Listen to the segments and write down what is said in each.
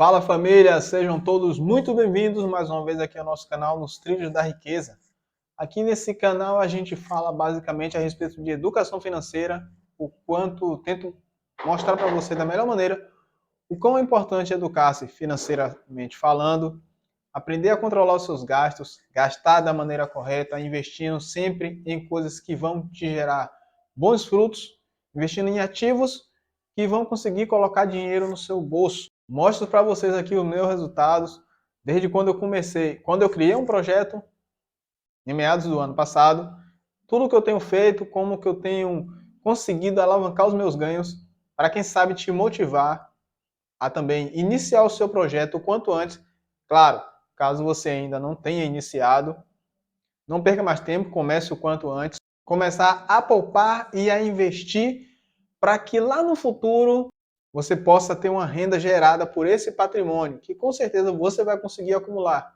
Fala família, sejam todos muito bem-vindos mais uma vez aqui ao nosso canal Nos Trilhos da Riqueza. Aqui nesse canal a gente fala basicamente a respeito de educação financeira, o quanto tento mostrar para você da melhor maneira o quão é importante educar-se financeiramente falando, aprender a controlar os seus gastos, gastar da maneira correta, investindo sempre em coisas que vão te gerar bons frutos, investindo em ativos que vão conseguir colocar dinheiro no seu bolso. Mostro para vocês aqui os meus resultados desde quando eu comecei, quando eu criei um projeto em meados do ano passado, tudo que eu tenho feito, como que eu tenho conseguido alavancar os meus ganhos, para quem sabe te motivar a também iniciar o seu projeto o quanto antes. Claro, caso você ainda não tenha iniciado, não perca mais tempo, comece o quanto antes. Começar a poupar e a investir para que lá no futuro você possa ter uma renda gerada por esse patrimônio, que com certeza você vai conseguir acumular.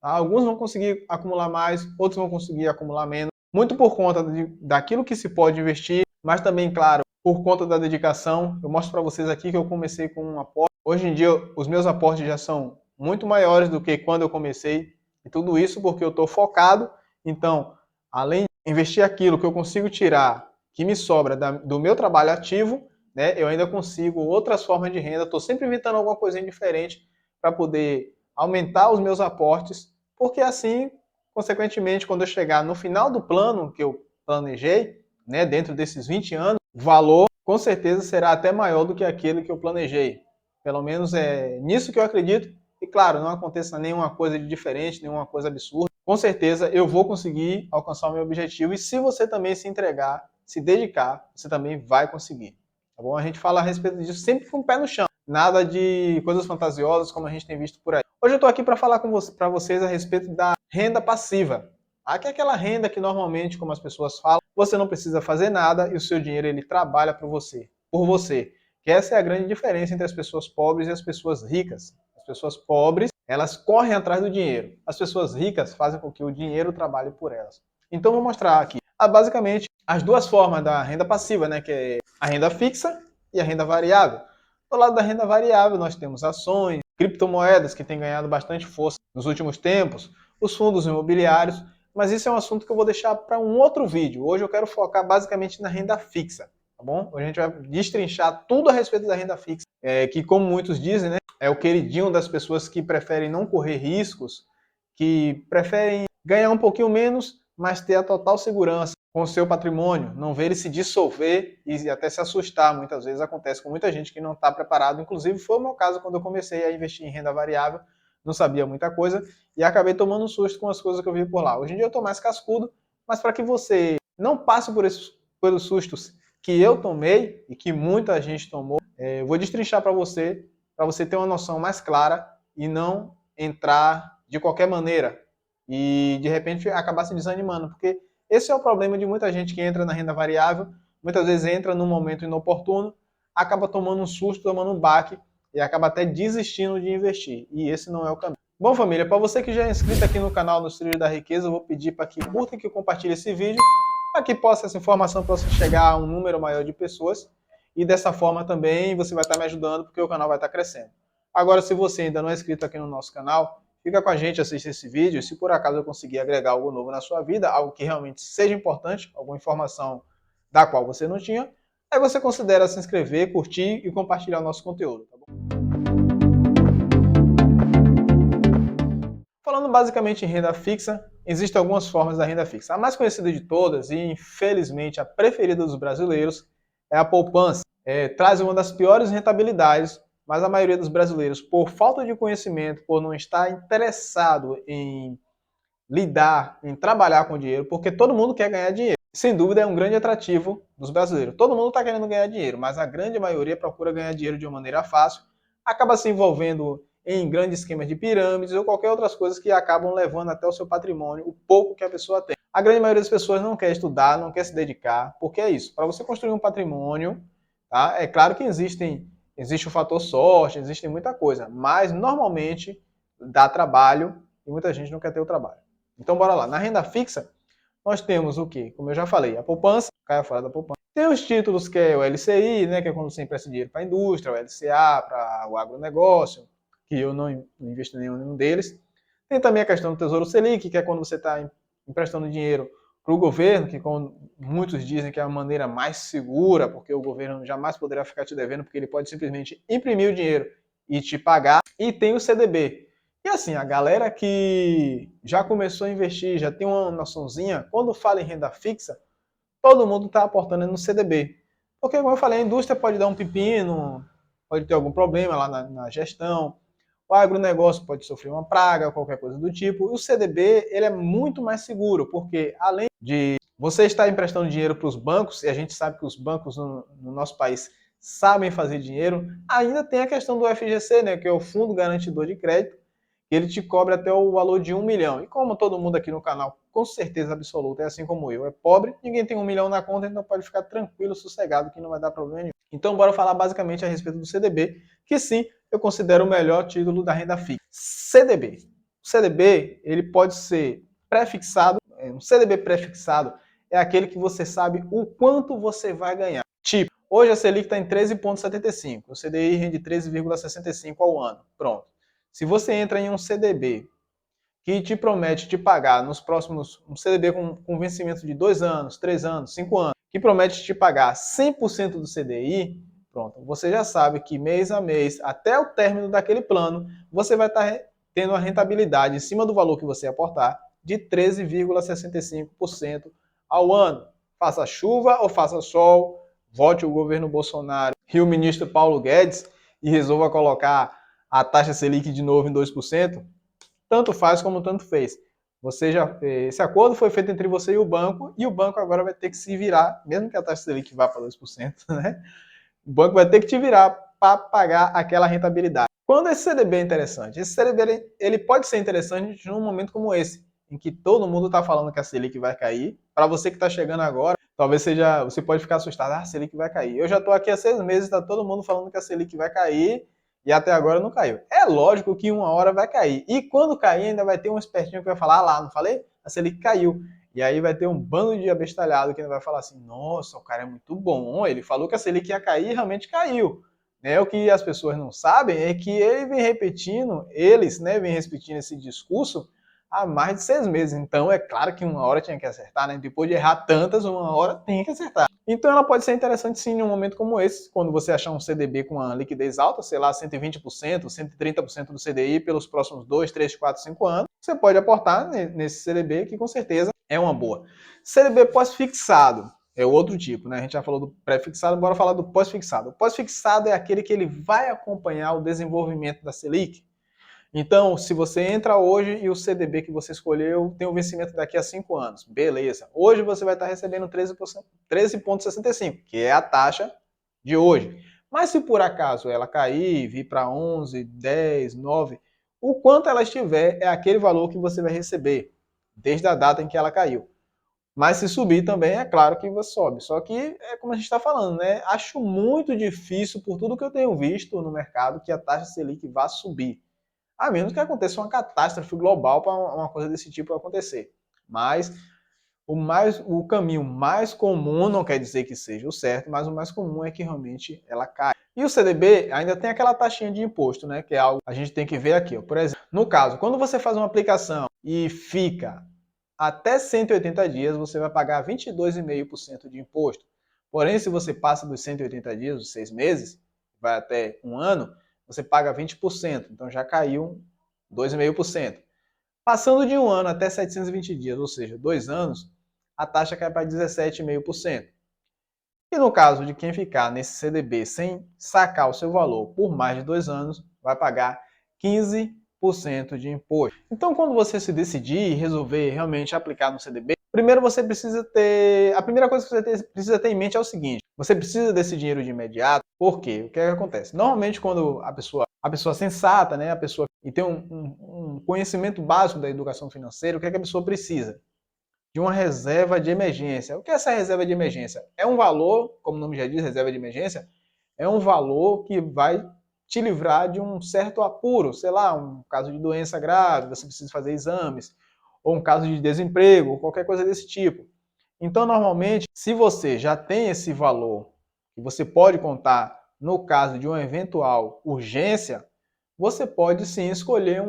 Alguns vão conseguir acumular mais, outros vão conseguir acumular menos, muito por conta daquilo que se pode investir, mas também, claro, por conta da dedicação. Eu mostro para vocês aqui que eu comecei com um aporte. Hoje em dia, os meus aportes já são muito maiores do que quando eu comecei, e tudo isso porque eu estou focado. Então, além de investir aquilo que eu consigo tirar, que me sobra do meu trabalho ativo, né, eu ainda consigo outras formas de renda. Estou sempre inventando alguma coisinha diferente para poder aumentar os meus aportes, porque assim, consequentemente, quando eu chegar no final do plano que eu planejei, né, dentro desses 20 anos, o valor com certeza será até maior do que aquele que eu planejei. Pelo menos é nisso que eu acredito. E claro, não aconteça nenhuma coisa de diferente, nenhuma coisa absurda. Com certeza eu vou conseguir alcançar o meu objetivo, e se você também se entregar, se dedicar, você também vai conseguir. Tá bom? A gente fala a respeito disso sempre com o pé no chão. Nada de coisas fantasiosas como a gente tem visto por aí. Hoje eu estou aqui para falar para vocês a respeito da renda passiva. Que é aquela renda que normalmente, como as pessoas falam, você não precisa fazer nada e o seu dinheiro ele trabalha por você. Que essa é a grande diferença entre as pessoas pobres e as pessoas ricas. As pessoas pobres, elas correm atrás do dinheiro. As pessoas ricas fazem com que o dinheiro trabalhe por elas. Então vou mostrar aqui basicamente as duas formas da renda passiva, né, que é a renda fixa e a renda variável. Do lado da renda variável nós temos ações, criptomoedas que têm ganhado bastante força nos últimos tempos, os fundos imobiliários, mas isso é um assunto que eu vou deixar para um outro vídeo. Hoje eu quero focar basicamente na renda fixa, tá bom? Hoje a gente vai destrinchar tudo a respeito da renda fixa, que como muitos dizem, né, é o queridinho das pessoas que preferem não correr riscos, que preferem ganhar um pouquinho menos, mas ter a total segurança com o seu patrimônio, não ver ele se dissolver e até se assustar. Muitas vezes acontece com muita gente que não está preparado. Inclusive foi o meu caso quando eu comecei a investir em renda variável, não sabia muita coisa e acabei tomando um susto com as coisas que eu vi por lá. Hoje em dia eu estou mais cascudo, mas para que você não passe pelos sustos que eu tomei e que muita gente tomou, eu vou destrinchar para você ter uma noção mais clara e não entrar de qualquer maneira e de repente acabar se desanimando, porque esse é o problema de muita gente que entra na renda variável, muitas vezes entra num momento inoportuno, acaba tomando um susto, tomando um baque e acaba até desistindo de investir. E esse não é o caminho. Bom, família, para você que já é inscrito aqui no canal Nos Trilhos da Riqueza, eu vou pedir para que curta e que compartilhe esse vídeo, para que essa informação possa chegar a um número maior de pessoas. E dessa forma também você vai estar me ajudando, porque o canal vai estar crescendo. Agora, se você ainda não é inscrito aqui no nosso canal, fica com a gente, assiste esse vídeo, e se por acaso eu conseguir agregar algo novo na sua vida, algo que realmente seja importante, alguma informação da qual você não tinha, aí você considera se inscrever, curtir e compartilhar o nosso conteúdo, tá bom? Falando basicamente em renda fixa, existem algumas formas da renda fixa. A mais conhecida de todas, e infelizmente a preferida dos brasileiros, é a poupança. Traz uma das piores rentabilidades, mas a maioria dos brasileiros, por falta de conhecimento, por não estar interessado em lidar, em trabalhar com dinheiro, porque todo mundo quer ganhar dinheiro. Sem dúvida é um grande atrativo dos brasileiros. Todo mundo está querendo ganhar dinheiro, mas a grande maioria procura ganhar dinheiro de uma maneira fácil, acaba se envolvendo em grandes esquemas de pirâmides ou qualquer outras coisas que acabam levando até o seu patrimônio, o pouco que a pessoa tem. A grande maioria das pessoas não quer estudar, não quer se dedicar, porque é isso. Para você construir um patrimônio, tá? É claro que existe o fator sorte, existe muita coisa, mas normalmente dá trabalho e muita gente não quer ter o trabalho. Então bora lá. Na renda fixa, nós temos o quê? Como eu já falei, a poupança, cai fora da poupança. Tem os títulos que é o LCI, né, que é quando você empresta dinheiro para a indústria, o LCA para o agronegócio, que eu não invisto em nenhum deles. Tem também a questão do Tesouro Selic, que é quando você está emprestando dinheiro para o governo, que como muitos dizem que é a maneira mais segura, porque o governo jamais poderá ficar te devendo, porque ele pode simplesmente imprimir o dinheiro e te pagar. E tem o CDB. E assim, a galera que já começou a investir, já tem uma noçãozinha, quando fala em renda fixa, todo mundo está aportando no CDB. Porque, como eu falei, a indústria pode dar um pepino, pode ter algum problema lá na gestão, o agronegócio pode sofrer uma praga, qualquer coisa do tipo. E o CDB ele é muito mais seguro, porque além de você estar emprestando dinheiro para os bancos, e a gente sabe que os bancos no nosso país sabem fazer dinheiro, ainda tem a questão do FGC, né, que é o Fundo Garantidor de Crédito, que ele te cobra até o valor de 1 milhão. E como todo mundo aqui no canal, com certeza absoluta, é assim como eu, é pobre, ninguém tem 1 milhão na conta, então pode ficar tranquilo, sossegado, que não vai dar problema nenhum. Então, bora falar basicamente a respeito do CDB, que sim, eu considero o melhor título da renda fixa. CDB. O CDB, ele pode ser pré-fixado. Um CDB pré-fixado é aquele que você sabe o quanto você vai ganhar. Tipo, hoje a Selic está em 13,75, o CDI rende 13,65 ao ano. Pronto. Se você entra em um CDB que te promete te pagar nos próximos, um CDB com vencimento de 2 anos, 3 anos, 5 anos, que promete te pagar 100% do CDI, pronto, você já sabe que mês a mês, até o término daquele plano, você vai estar tendo a rentabilidade em cima do valor que você aportar de 13,65% ao ano. Faça chuva ou faça sol, vote o governo Bolsonaro e o ministro Paulo Guedes e resolva colocar a taxa Selic de novo em 2%, tanto faz como tanto fez. Esse acordo foi feito entre você e o banco agora vai ter que se virar, mesmo que a taxa Selic vá para 2%, né? O banco vai ter que te virar para pagar aquela rentabilidade. Quando esse CDB é interessante? Esse CDB ele pode ser interessante num momento como esse, em que todo mundo está falando que a Selic vai cair. Para você que está chegando agora, talvez você pode ficar assustado, a Selic vai cair. Eu já estou aqui há 6 meses, está todo mundo falando que a Selic vai cair e até agora não caiu. É lógico que uma hora vai cair. E quando cair, ainda vai ter um espertinho que vai falar, lá, não falei? A Selic caiu. E aí vai ter um bando de abestalhado que vai falar assim, nossa, o cara é muito bom, ele falou que a Selic ia cair e realmente caiu. Né? O que as pessoas não sabem é que eles, vem repetindo esse discurso há mais de 6 meses. Então, é claro que uma hora tinha que acertar, né? Depois de errar tantas, uma hora tem que acertar. Então, ela pode ser interessante sim em um momento como esse, quando você achar um CDB com uma liquidez alta, sei lá, 120%, 130% do CDI pelos próximos 2, 3, 4, 5 anos, você pode aportar nesse CDB, que com certeza é uma boa. CDB pós-fixado é outro tipo, né? A gente já falou do pré-fixado, bora falar do pós-fixado. O pós-fixado é aquele que ele vai acompanhar o desenvolvimento da Selic. Então, se você entra hoje e o CDB que você escolheu tem um vencimento daqui a 5 anos, beleza. Hoje você vai estar recebendo 13,65, que é a taxa de hoje. Mas se por acaso ela cair, vir para 11, 10, 9, o quanto ela estiver é aquele valor que você vai receber, desde a data em que ela caiu. Mas se subir também, é claro que você sobe. Só que é como a gente está falando, né? Acho muito difícil, por tudo que eu tenho visto no mercado, que a taxa Selic vá subir. A menos que aconteça uma catástrofe global para uma coisa desse tipo acontecer. Mas o caminho mais comum não quer dizer que seja o certo, mas o mais comum é que realmente ela caia. E o CDB ainda tem aquela taxinha de imposto, né? Que é algo que a gente tem que ver aqui. Ó. Por exemplo, no caso, quando você faz uma aplicação e fica até 180 dias, você vai pagar 22,5% de imposto. Porém, se você passa dos 180 dias, os 6 meses, vai até um ano, você paga 20%, então já caiu 2,5%. Passando de um ano até 720 dias, ou seja, 2 anos, a taxa cai para 17,5%. E no caso de quem ficar nesse CDB sem sacar o seu valor por mais de 2 anos, vai pagar 15% de imposto. Então, quando você se decidir e resolver realmente aplicar no CDB, primeiro você precisa ter... A primeira coisa que você precisa ter em mente é o seguinte, você precisa desse dinheiro de imediato, por quê? O que é que acontece? Normalmente, quando a pessoa sensata, né, a pessoa e tem um conhecimento básico da educação financeira, o que é que a pessoa precisa? De uma reserva de emergência. O que é essa reserva de emergência? É um valor, como o nome já diz, reserva de emergência, é um valor que vai te livrar de um certo apuro, sei lá, um caso de doença grave, você precisa fazer exames, ou um caso de desemprego, qualquer coisa desse tipo. Então, normalmente, se você já tem esse valor que você pode contar no caso de uma eventual urgência, você pode sim escolher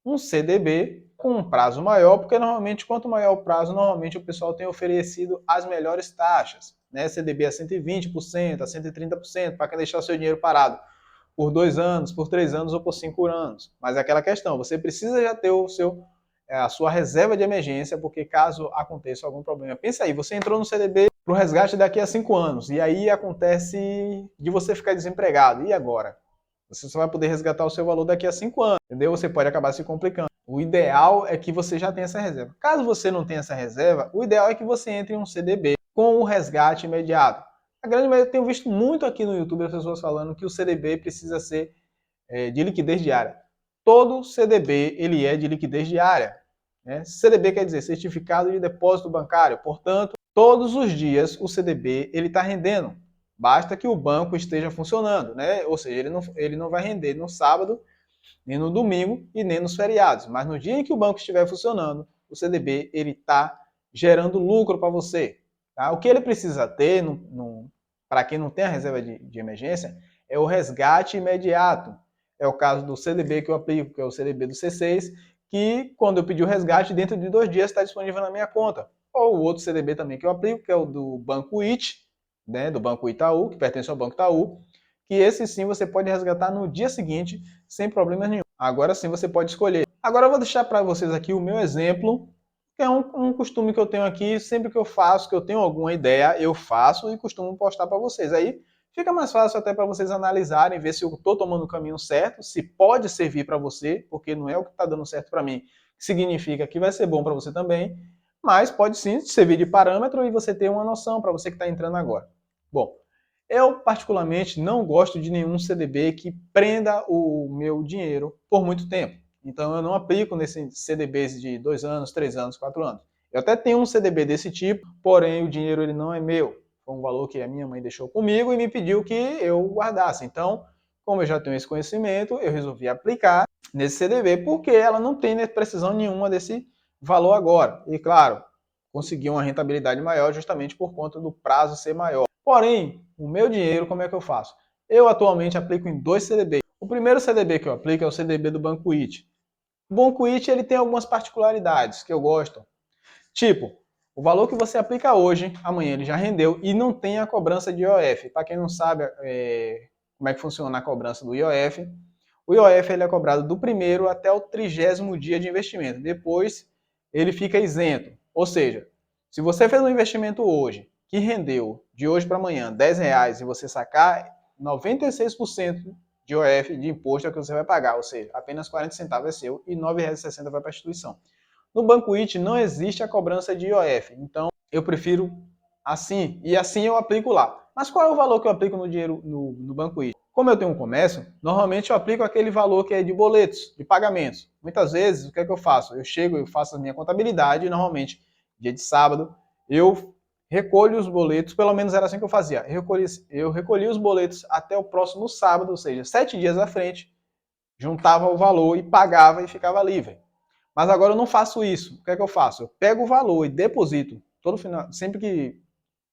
um CDB com um prazo maior, porque normalmente quanto maior o prazo, normalmente o pessoal tem oferecido as melhores taxas, né? CDB a 120%, a 130%, para quem deixar o seu dinheiro parado por 2 anos, por 3 anos ou por 5 anos. Mas é aquela questão, você precisa já ter a sua reserva de emergência, porque caso aconteça algum problema. Pensa aí, você entrou no CDB para o resgate daqui a 5 anos, e aí acontece de você ficar desempregado. E agora? Você só vai poder resgatar o seu valor daqui a 5 anos, entendeu? Você pode acabar se complicando. O ideal é que você já tenha essa reserva. Caso você não tenha essa reserva, o ideal é que você entre em um CDB com o resgate imediato. A grande maioria, eu tenho visto muito aqui no YouTube as pessoas falando que o CDB precisa ser de liquidez diária. Todo CDB ele é de liquidez diária. Né? CDB quer dizer Certificado de Depósito Bancário. Portanto, todos os dias o CDB ele está rendendo. Basta que o banco esteja funcionando, né? Ou seja, ele não vai render no sábado, nem no domingo e nem nos feriados. Mas no dia em que o banco estiver funcionando, o CDB ele está gerando lucro para você. Tá? O que ele precisa ter, para quem não tem a reserva de emergência, é o resgate imediato. É o caso do CDB que eu aplico, que é o CDB do C6, que quando eu pedir o resgate, dentro de 2 dias está disponível na minha conta. Ou o outro CDB também que eu aplico, que é o do Banco IT, né, do Banco Itaú, que pertence ao Banco Itaú, que esse sim você pode resgatar no dia seguinte, sem problemas nenhum. Agora sim você pode escolher. Agora eu vou deixar para vocês aqui o meu exemplo, que é um costume que eu tenho aqui, sempre que eu faço, que eu tenho alguma ideia, eu faço e costumo postar para vocês. Aí fica mais fácil até para vocês analisarem, ver se eu estou tomando o caminho certo, se pode servir para você, porque não é o que está dando certo para mim, que significa que vai ser bom para você também, mas pode sim servir de parâmetro e você ter uma noção para você que está entrando agora. Bom, eu particularmente não gosto de nenhum CDB que prenda o meu dinheiro por muito tempo. Então eu não aplico nesses CDBs de 2 anos, 3 anos, 4 anos. Eu até tenho um CDB desse tipo, porém o dinheiro ele não é meu. Foi um valor que a minha mãe deixou comigo e me pediu que eu guardasse. Então, como eu já tenho esse conhecimento, eu resolvi aplicar nesse CDB, porque ela não tem precisão nenhuma desse valor agora. E claro, consegui uma rentabilidade maior justamente por conta do prazo ser maior. Porém, o meu dinheiro, como é que eu faço? Eu atualmente aplico em 2 CDBs. O primeiro CDB que eu aplico é o CDB do Banco IT. O Banco IT ele tem algumas particularidades que eu gosto. Tipo, o valor que você aplica hoje, amanhã ele já rendeu e não tem a cobrança de IOF. Para quem não sabe como é que funciona a cobrança do IOF, o IOF ele é cobrado do primeiro até o 30º dia de investimento. Depois ele fica isento. Ou seja, se você fez um investimento hoje que rendeu de hoje para amanhã R$10 e você sacar 96% de IOF de imposto é o que você vai pagar, ou seja, apenas 40 centavos é seu e R$9,60 vai para a instituição. No Banco IT não existe a cobrança de IOF, então eu prefiro assim, e assim eu aplico lá. Mas qual é o valor que eu aplico no dinheiro no Banco IT? Como eu tenho um comércio, normalmente eu aplico aquele valor que é de boletos, de pagamentos. Muitas vezes, o que é que eu faço? Eu chego, eu faço a minha contabilidade, e normalmente, dia de sábado, eu recolho os boletos, pelo menos era assim que eu fazia. Eu recolhia os boletos até o próximo sábado, ou seja, 7 dias à frente, juntava o valor e pagava e ficava livre. Mas agora eu não faço isso. O que é que eu faço? Eu pego o valor e deposito todo final, sempre que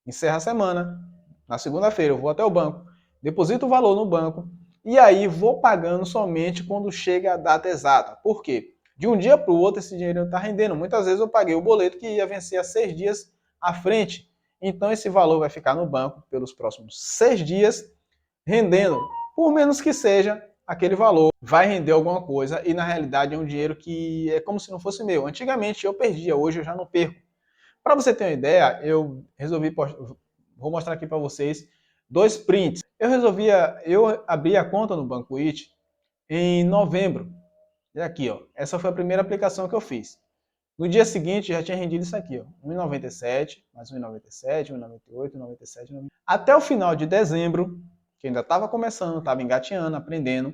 encerra a semana, na segunda-feira eu vou até o banco, deposito o valor no banco e aí vou pagando somente quando chega a data exata. Por quê? De um dia para o outro esse dinheiro não está rendendo. Muitas vezes eu paguei o boleto que ia vencer a 6 dias à frente. Então esse valor vai ficar no banco pelos próximos 6 dias, rendendo, por menos que seja, aquele valor vai render alguma coisa e na realidade é um dinheiro que é como se não fosse meu. Antigamente eu perdia, hoje eu já não perco. Para você ter uma ideia, eu resolvi vou mostrar aqui para vocês 2 prints. Eu abri a conta no Banco IT em novembro. E aqui, ó, essa foi a primeira aplicação que eu fiz. No dia seguinte já tinha rendido isso aqui, ó, 1,97, mais 1,97, 1,98, 1,97, 1,97. Até o final de dezembro, que ainda estava começando, estava engateando, aprendendo,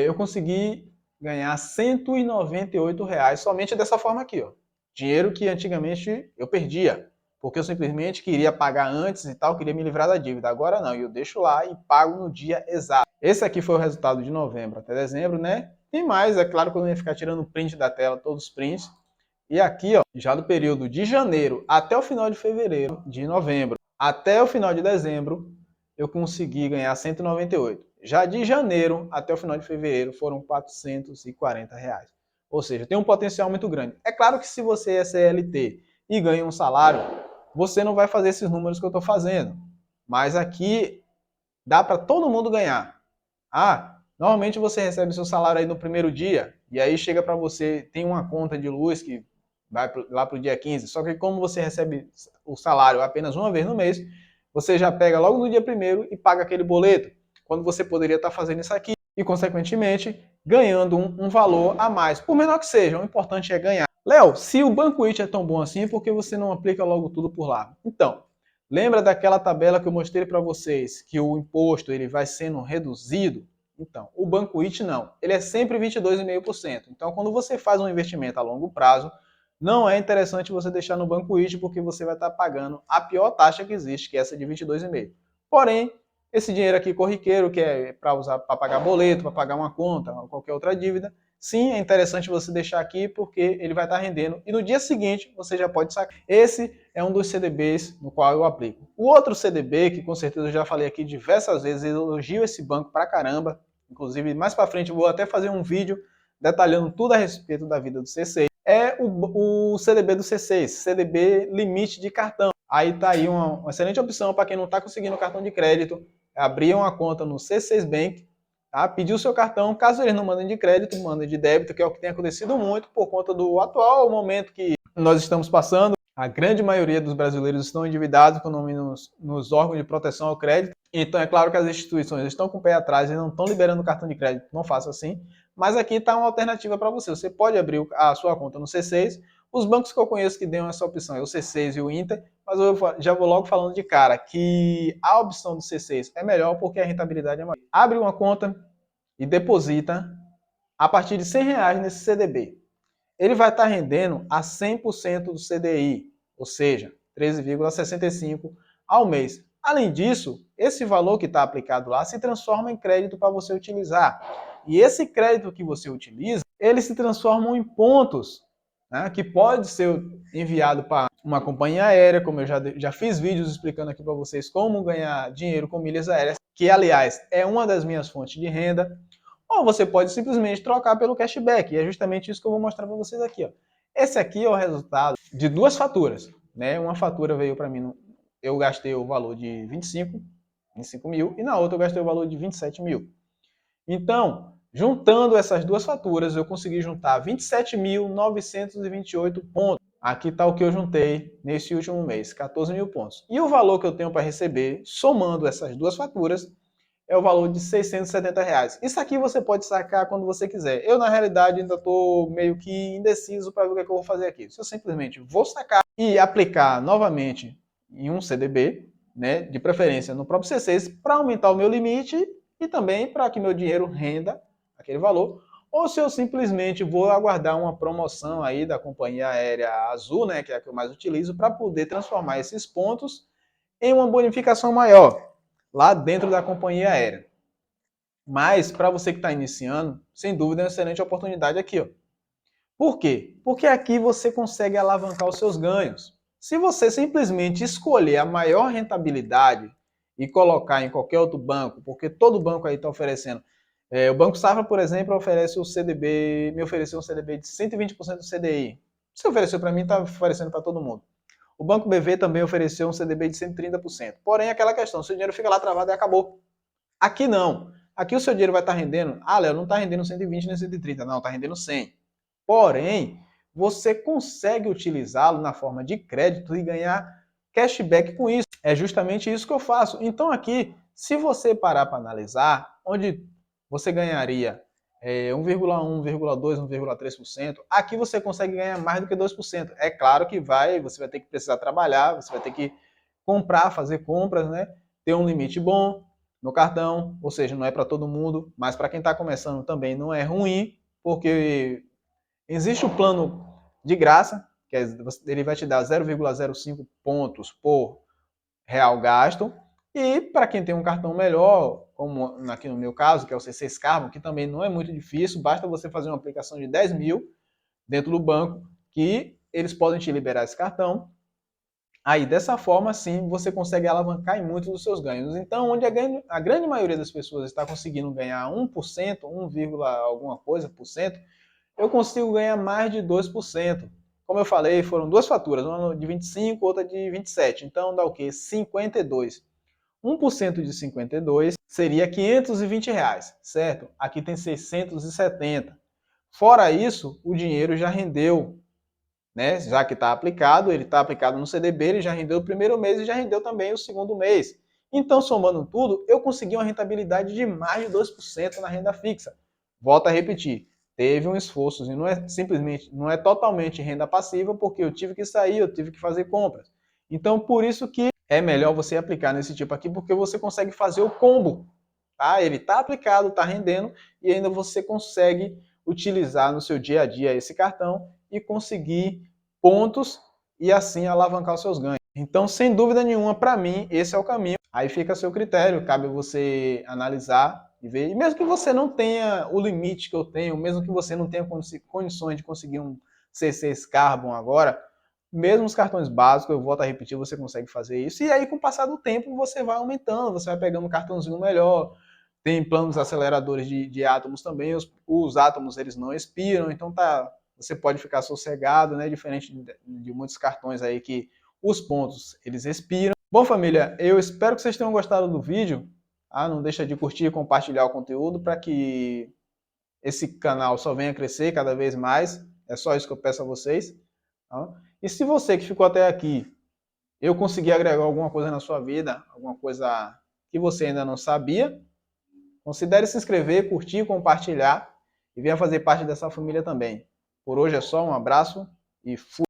eu consegui ganhar R$198 somente dessa forma aqui, ó. Dinheiro que antigamente eu perdia, porque eu simplesmente queria pagar antes e tal, queria me livrar da dívida. Agora não, eu deixo lá e pago no dia exato. Esse aqui foi o resultado de novembro até dezembro, né? Tem mais, é claro que eu não ia ficar tirando print da tela, todos os prints. E aqui, ó, já do período de janeiro até o final de fevereiro, de novembro até o final de dezembro, eu consegui ganhar 198. Já de janeiro até o final de fevereiro foram 440 reais. Ou seja, tem um potencial muito grande. É claro que se você é CLT e ganha um salário, você não vai fazer esses números que eu estou fazendo. Mas aqui dá para todo mundo ganhar. Normalmente você recebe seu salário aí no primeiro dia, e aí chega para você, tem uma conta de luz que vai lá para o dia 15, só que como você recebe o salário apenas uma vez no mês, você já pega logo no dia primeiro e paga aquele boleto, quando você poderia estar fazendo isso aqui e, consequentemente, ganhando um valor a mais. Por menor que seja, o importante é ganhar. Léo, se o Banco It é tão bom assim, por que você não aplica logo tudo por lá? Então, lembra daquela tabela que eu mostrei para vocês, que o imposto ele vai sendo reduzido? Então, o Banco It não. Ele é sempre 22,5%. Então, quando você faz um investimento a longo prazo, não é interessante você deixar no Banco It, porque você vai estar pagando a pior taxa que existe, que é essa de 22,5%. Porém, esse dinheiro aqui corriqueiro, que é para usar para pagar boleto, para pagar uma conta, ou qualquer outra dívida, sim, é interessante você deixar aqui, porque ele vai estar rendendo. E no dia seguinte, você já pode sacar. Esse é um dos CDBs no qual eu aplico. O outro CDB, que com certeza eu já falei aqui diversas vezes, eu elogio esse banco pra caramba. Inclusive, mais para frente eu vou até fazer um vídeo detalhando tudo a respeito da vida do C6. É o CDB do C6, CDB limite de cartão. Aí tá aí uma excelente opção para quem não está conseguindo cartão de crédito, abrir uma conta no C6 Bank, tá? Pedir o seu cartão, caso eles não mandem de crédito, mandem de débito, que é o que tem acontecido muito por conta do atual momento que nós estamos passando. A grande maioria dos brasileiros estão endividados com o nome nos órgãos de proteção ao crédito. Então é claro que as instituições estão com o pé atrás e não estão liberando cartão de crédito, não faça assim. Mas aqui está uma alternativa para você. Você pode abrir a sua conta no C6. Os bancos que eu conheço que dão essa opção é o C6 e o Inter, mas eu já vou logo falando de cara que a opção do C6 é melhor porque a rentabilidade é maior. Abre uma conta e deposita a partir de R$100 nesse CDB. Ele vai estar rendendo a 100% do CDI, ou seja, 13,65 ao mês. Além disso, esse valor que está aplicado lá se transforma em crédito para você utilizar. E esse crédito que você utiliza, ele se transforma em pontos, né, que pode ser enviado para uma companhia aérea, como eu já fiz vídeos explicando aqui para vocês como ganhar dinheiro com milhas aéreas, que aliás é uma das minhas fontes de renda. Ou você pode simplesmente trocar pelo cashback, e é justamente isso que eu vou mostrar para vocês aqui. Ó. Esse aqui é o resultado de duas faturas. Né? Uma fatura veio para mim, eu gastei o valor de 25 mil, e na outra eu gastei o valor de 27 mil. Então, juntando essas duas faturas, eu consegui juntar 27.928 pontos. Aqui está o que eu juntei nesse último mês, 14 mil pontos. E o valor que eu tenho para receber, somando essas duas faturas, é o valor de R$670. Isso aqui você pode sacar quando você quiser. Eu, na realidade, ainda estou meio que indeciso para ver o que eu vou fazer aqui. Se eu simplesmente vou sacar e aplicar novamente em um CDB, né, de preferência no próprio C6, para aumentar o meu limite e também para que meu dinheiro renda aquele valor, ou se eu simplesmente vou aguardar uma promoção aí da companhia aérea Azul, né, que é a que eu mais utilizo, para poder transformar esses pontos em uma bonificação maior lá dentro da companhia aérea. Mas, para você que está iniciando, sem dúvida é uma excelente oportunidade aqui. Ó. Por quê? Porque aqui você consegue alavancar os seus ganhos. Se você simplesmente escolher a maior rentabilidade e colocar em qualquer outro banco, porque todo banco aí está oferecendo. O Banco Safra, por exemplo, oferece o CDB, me ofereceu um CDB de 120% do CDI. Se ofereceu para mim, está oferecendo para todo mundo. O Banco BV também ofereceu um CDB de 130%. Porém, aquela questão, seu dinheiro fica lá travado e acabou. Aqui não. Aqui o seu dinheiro vai estar rendendo, Léo, não está rendendo 120 nem 130, não, está rendendo 100. Porém, você consegue utilizá-lo na forma de crédito e ganhar cashback com isso. É justamente isso que eu faço. Então aqui, se você parar para analisar, onde você ganharia 1,1, 1,2, 1,3%, aqui você consegue ganhar mais do que 2%. É claro que você vai ter que precisar trabalhar, você vai ter que comprar, fazer compras, né? Ter um limite bom no cartão, ou seja, não é para todo mundo, mas para quem está começando também não é ruim, porque existe o plano de graça, que ele vai te dar 0,05 pontos por real gasto, e para quem tem um cartão melhor, como aqui no meu caso, que é o C6 Carbon, que também não é muito difícil, basta você fazer uma aplicação de 10 mil dentro do banco, que eles podem te liberar esse cartão. Aí, dessa forma, sim, você consegue alavancar em muitos dos seus ganhos. Então, onde a grande maioria das pessoas está conseguindo ganhar 1%, 1, alguma coisa por cento, eu consigo ganhar mais de 2%. Como eu falei, foram duas faturas, uma de 25, outra de 27. Então, dá o quê? 52. 1% de 52 seria R$ 520, certo? Aqui tem 670. Fora isso, o dinheiro já rendeu, né? Já que está aplicado, ele está aplicado no CDB, ele já rendeu o primeiro mês e já rendeu também o segundo mês. Então, somando tudo, eu consegui uma rentabilidade de mais de 2% na renda fixa. Volto a repetir, teve um esforço, e não é totalmente renda passiva, porque eu tive que sair, eu tive que fazer compras. Então, por isso que é melhor você aplicar nesse tipo aqui, porque você consegue fazer o combo. Tá? Ele está aplicado, está rendendo, e ainda você consegue utilizar no seu dia a dia esse cartão e conseguir pontos e assim alavancar os seus ganhos. Então, sem dúvida nenhuma, para mim, esse é o caminho. Aí fica a seu critério, cabe você analisar e ver. E mesmo que você não tenha o limite que eu tenho, mesmo que você não tenha condições de conseguir um C6 Carbon agora, mesmo os cartões básicos, eu volto a repetir, você consegue fazer isso. E aí, com o passar do tempo, você vai aumentando, você vai pegando um cartãozinho melhor. Tem planos aceleradores de átomos também, os átomos eles não expiram, então você pode ficar sossegado, né? Diferente de muitos cartões aí que os pontos eles expiram. Bom, família, eu espero que vocês tenham gostado do vídeo. Não deixa de curtir e compartilhar o conteúdo para que esse canal só venha crescer cada vez mais. É só isso que eu peço a vocês. Tá? E se você que ficou até aqui, eu consegui agregar alguma coisa na sua vida, alguma coisa que você ainda não sabia, considere se inscrever, curtir, compartilhar e venha fazer parte dessa família também. Por hoje é só, um abraço e fui!